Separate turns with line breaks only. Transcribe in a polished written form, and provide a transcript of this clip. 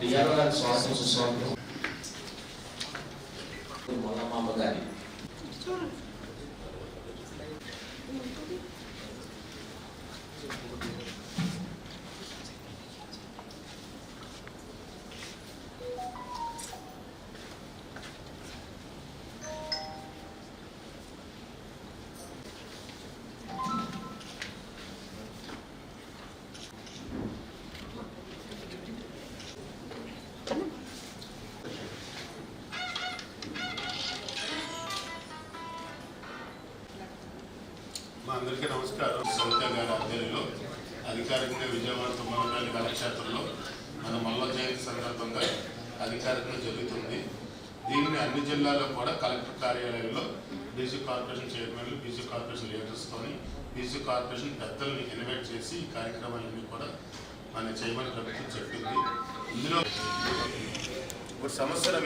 DRO గారి స్వాగతం సుస్వాగతం. మొల్లమాంబ గారి
అందరికీ నమస్కారం. సవిత గారి ఆధ్వర్యంలో అధికారికంగా విజయవాడ తుమ్మలపల్లి కళాక్షేత్రంలో మన మల్ల జయంతి సందర్భంగా అధికారికంగా జరుగుతుంది. దీనిని అన్ని జిల్లాల్లో కూడా కలెక్టర్ కార్యాలయంలో బీసీ కార్పొరేషన్ చైర్మన్లు, బీసీ కార్పొరేషన్ లీడర్స్తోని బీసీ కార్పొరేషన్ పెద్దల్ని ఇన్వైట్ చేసి ఈ కార్యక్రమాలన్నీ కూడా మన చేయమని ప్రభుత్వం చెప్పింది. ఇందులో సమస్యల